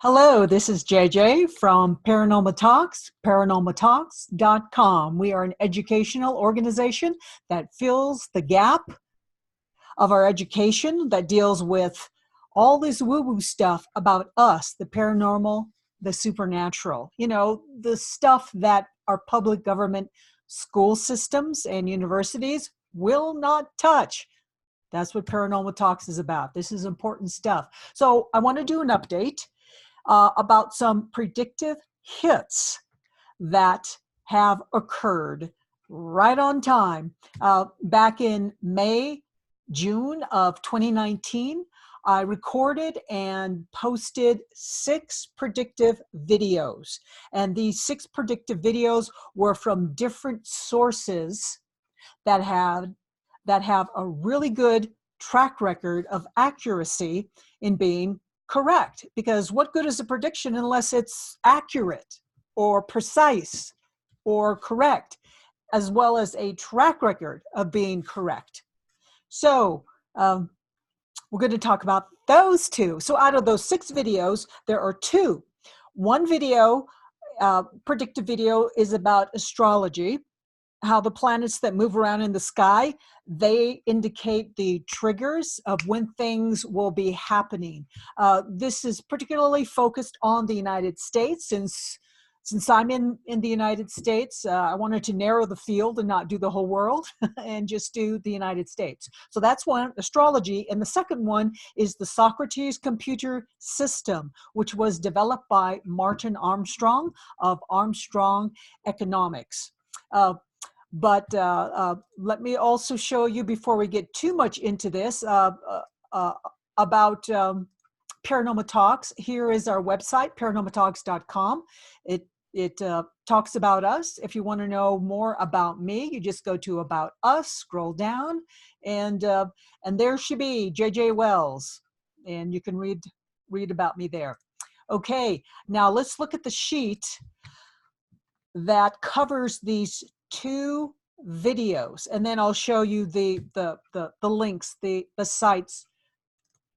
Hello, this is JJ from Paranormal Talks, paranormaltalks.com. We are an educational organization that fills the gap of our education that deals with all this woo-woo stuff about us, the paranormal, the supernatural. You know, the stuff that our public government school systems and universities will not touch. That's what Paranormal Talks is about. This is important stuff. So I want to do an update about some predictive hits that have occurred right on time. Back in May, June of 2019, I recorded and posted 6 predictive videos. And these 6 predictive videos were from different sources that have a really good track record of accuracy in being correct. Because what good is a prediction unless it's accurate or precise or correct, as well as a track record of being correct? So we're going to talk about those 2. So out of those 6 videos, there are 2. One video, predictive video, is about astrology, how the planets that move around in the sky, they indicate the triggers of when things will be happening. This is particularly focused on the United States. Since I'm in the United States, I wanted to narrow the field and not do the whole world and just do the United States. So that's one, astrology. And the second one is the Socrates computer system, which was developed by Martin Armstrong of Armstrong Economics. But let me also show you, before we get too much into this, about Paranormal Talks. Here is our website, paranormaltalks.com. It talks about us. If you want to know more about me, you just go to About Us, scroll down, and there should be JJ Wells, and you can read about me there. Okay, now let's look at the sheet that covers these 2 videos, and then I'll show you the links, the sites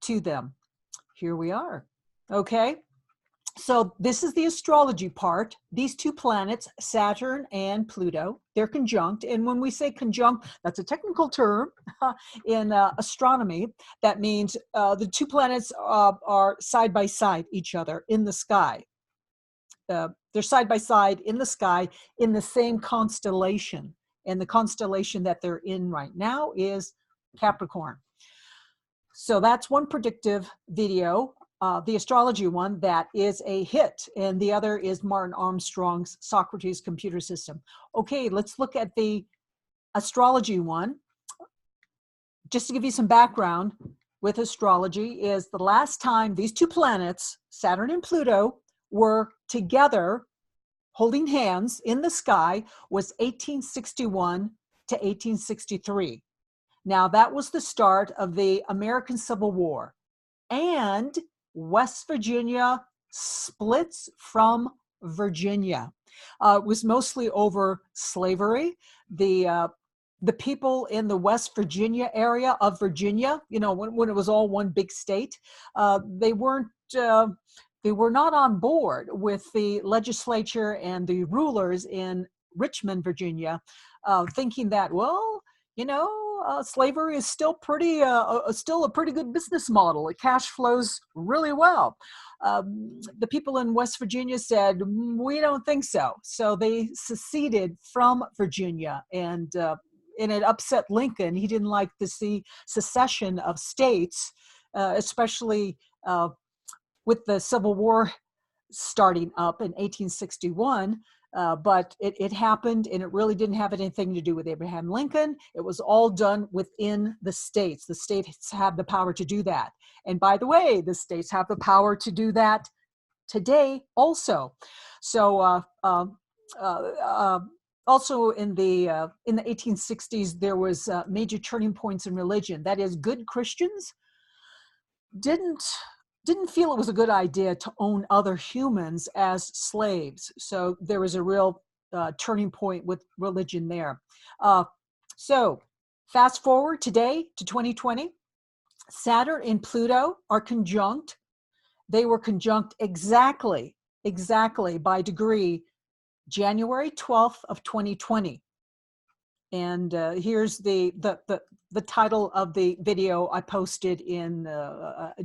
to them. Here we are. Okay, so this is the astrology part. These 2 planets, Saturn and Pluto, they're conjunct. And when we say conjunct, that's a technical term in astronomy. That means the 2 planets are side by side each other in the sky. They're side by side in the sky in the same constellation. And the constellation that they're in right now is Capricorn. So that's one predictive video, the astrology one, that is a hit. And the other is Martin Armstrong's Socrates computer system. Okay, let's look at the astrology one. Just to give you some background with astrology, is the last time these 2 planets, Saturn and Pluto, were together holding hands in the sky was 1861 to 1863. Now that was the start of the American Civil War, and West Virginia splits from Virginia. It was mostly over slavery. The people in the West Virginia area of Virginia, you know, when it was all one big state, they were not on board with the legislature and the rulers in Richmond, Virginia, thinking that, well, you know, slavery is still a pretty good business model. It cash flows really well. The people in West Virginia said, we don't think so. So they seceded from Virginia, and it upset Lincoln. He didn't like to see secession of states, especially with the Civil War starting up in 1861, but it happened, and it really didn't have anything to do with Abraham Lincoln. It was all done within the states. The states have the power to do that. And by the way, the states have the power to do that today also. So also in the 1860s, there was major turning points in religion. That is, good Christians didn't feel it was a good idea to own other humans as slaves. So there was a real turning point with religion there. So fast forward today to 2020, Saturn and Pluto are conjunct. they were conjunct exactly by degree January 12th of 2020. And here's the title of the video I posted in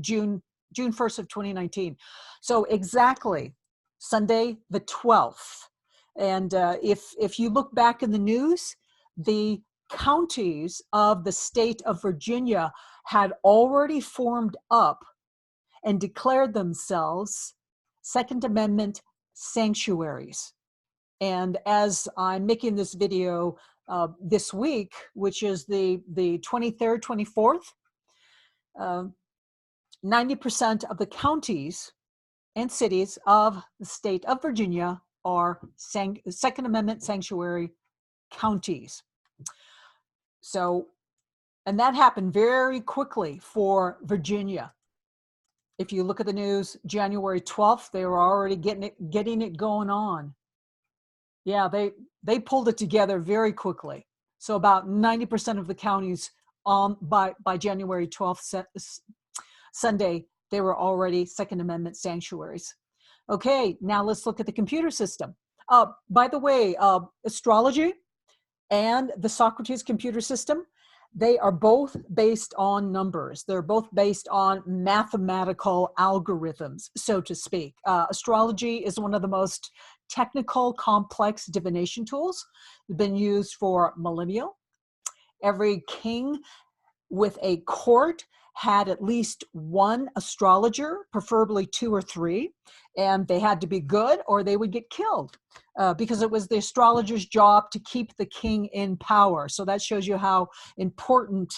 June 1st of 2019. So exactly Sunday the 12th. And if you look back in the news, the counties of the state of Virginia had already formed up and declared themselves Second Amendment sanctuaries. And as I'm making this video this week, which is the 23rd, 24th, 90% of the counties and cities of the state of Virginia are Second Amendment sanctuary counties. So, and that happened very quickly for Virginia. If you look at the news, January 12th, they were already getting it going on. Yeah, they pulled it together very quickly. So about 90% of the counties by January 12th, Sunday, they were already Second Amendment sanctuaries. Okay, now let's look at the computer system. By the way, astrology and the Socrates computer system, they are both based on numbers. They're both based on mathematical algorithms, so to speak. Astrology is one of the most technical, complex divination tools. It's been used for millennia. Every king with a court had at least one astrologer, preferably 2 or 3, and they had to be good or they would get killed because it was the astrologer's job to keep the king in power. So that shows you how important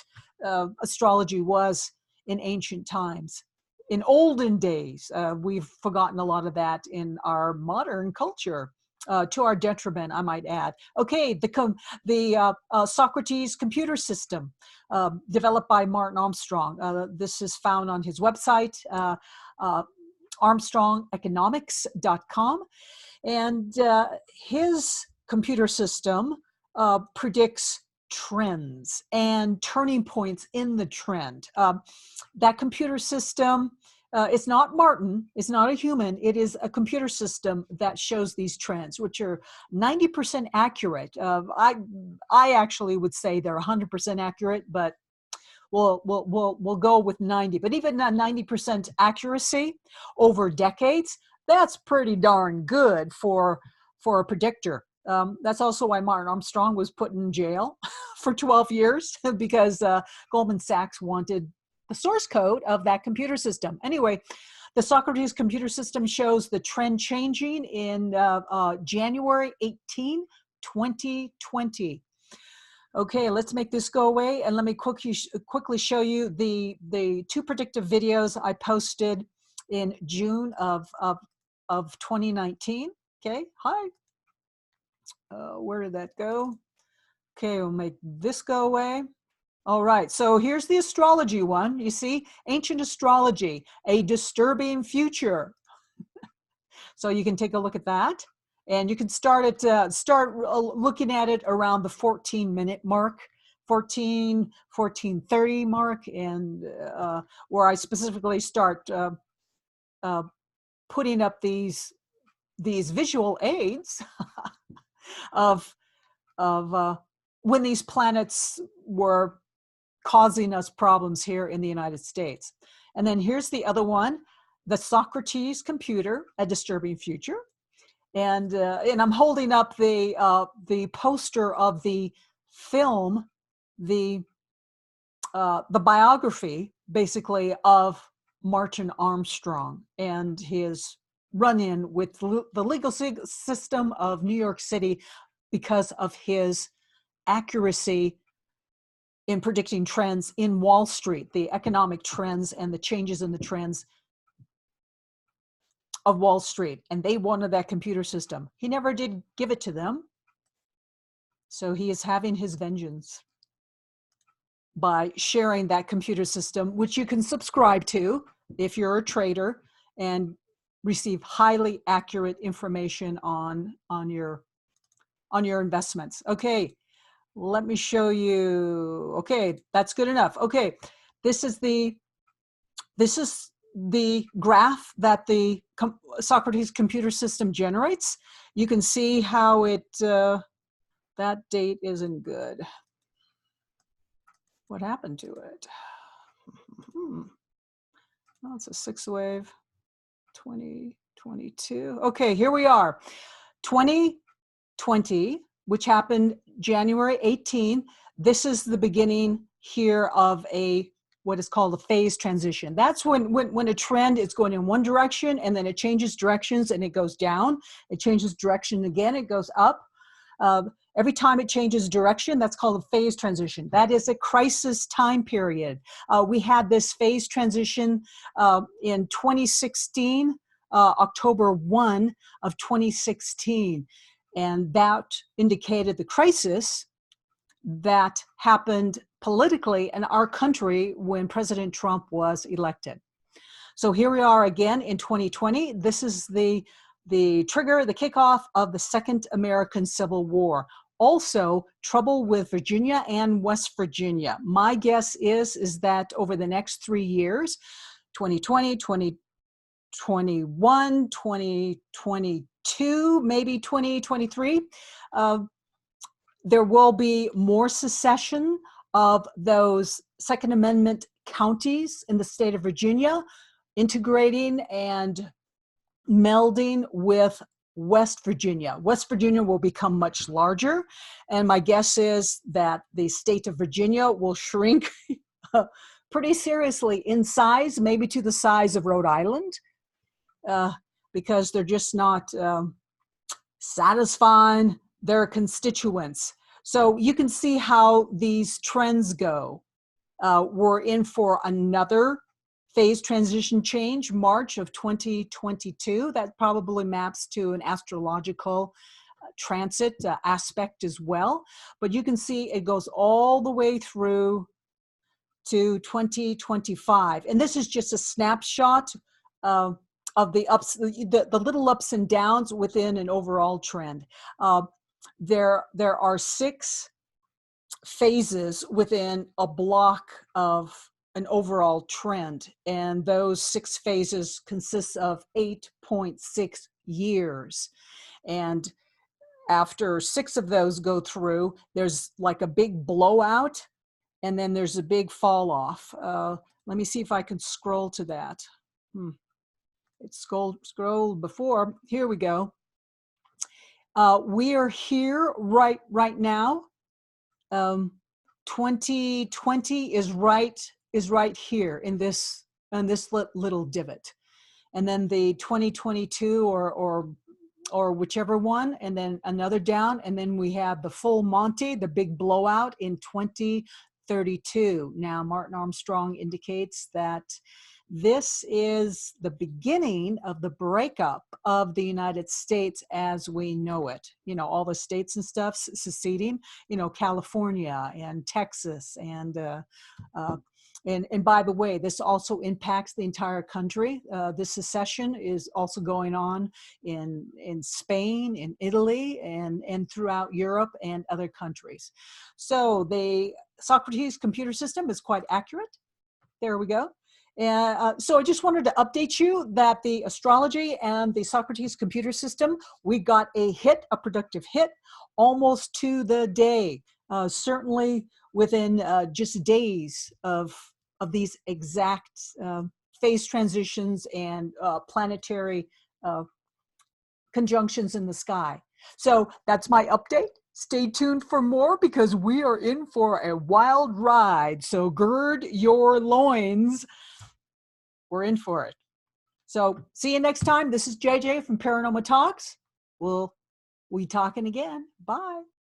astrology was in ancient times. In olden days, we've forgotten a lot of that in our modern culture. To our detriment, I might add. Okay, the Socrates computer system developed by Martin Armstrong. This is found on his website, armstrongeconomics.com. And his computer system predicts trends and turning points in the trend. That computer system, it's not Martin, it's not a human, it is a computer system that shows these trends, which are 90% accurate. I actually would say they're 100% accurate, but we'll go with 90. But even at 90% accuracy over decades, that's pretty darn good for a predictor. That's also why Martin Armstrong was put in jail for 12 years because Goldman Sachs wanted the source code of that computer system. Anyway, the Socrates computer system shows the trend changing in January 18, 2020. Okay, let's make this go away, and let me quickly show you the 2 predictive videos I posted in June of 2019. Okay, hi. Where did that go? Okay, we'll make this go away. All right, so here's the astrology one. You see, ancient astrology, a disturbing future. So you can take a look at that, and you can start looking at it around the 14-minute mark, 14:30 mark, and where I specifically start putting up these visual aids of when these planets were causing us problems here in the United States. And then here's the other one, the Socrates computer, a disturbing future. And I'm holding up the poster of the film, the biography, basically, of Martin Armstrong and his run-in with the legal system of New York City because of his accuracy in predicting trends in Wall Street, the economic trends and the changes in the trends of Wall Street. And they wanted that computer system. He never did give it to them. So he is having his vengeance by sharing that computer system, which you can subscribe to if you're a trader and receive highly accurate information on your investments. Okay, let me show you. Okay, that's good enough. Okay, this is the graph that the Socrates computer system generates, you can see how it, that date isn't good. What happened to it? Oh, it's a 6-wave, 2022. Okay, here we are. 2020, which happened January 18. This is the beginning here of what is called a phase transition. That's when a trend is going in one direction and then it changes directions and it goes down. It changes direction again, it goes up. Every time it changes direction, that's called a phase transition. That is a crisis time period. We had this phase transition in 2016, October 1 of 2016. And that indicated the crisis that happened politically in our country when President Trump was elected. So here we are again in 2020. This is the trigger, the kickoff of the Second American Civil War. Also, trouble with Virginia and West Virginia. My guess is that over the next 3 years, 2020, 2021, 2022, maybe 2023, there will be more secession of those Second Amendment counties in the state of Virginia, integrating and melding with West Virginia. West Virginia will become much larger, and my guess is that the state of Virginia will shrink pretty seriously in size, maybe to the size of Rhode Island, because they're just not satisfying their constituents. So you can see how these trends go. We're in for another phase transition change, March of 2022. That probably maps to an astrological transit aspect as well. But you can see it goes all the way through to 2025. And this is just a snapshot of the ups, the little ups and downs within an overall trend. There are 6 phases within a block of an overall trend, and those 6 phases consist of 8.6 years. And after 6 of those go through, there's like a big blowout, and then there's a big fall off. Let me see if I can scroll to that. It scrolled before. Here we go. We are here right now. 2020 is right here in this little divot, and then the 2022 or whichever one, and then another down, and then we have the full Monty, the big blowout in 2032. Now, Martin Armstrong indicates that this is the beginning of the breakup of the United States as we know it. You know, all the states and stuff seceding, you know, California and Texas and by the way, this also impacts the entire country. This secession is also going on in Spain, in Italy, and throughout Europe and other countries. So the Socrates computer system is quite accurate. There we go. So I just wanted to update you that the astrology and the Socrates computer system, we got a productive hit, almost to the day. Certainly within just days of these exact phase transitions and planetary conjunctions in the sky. So that's my update. Stay tuned for more because we are in for a wild ride. So gird your loins. We're in for it. So see you next time. This is JJ from Paranormal Talks. We'll be talking again. Bye.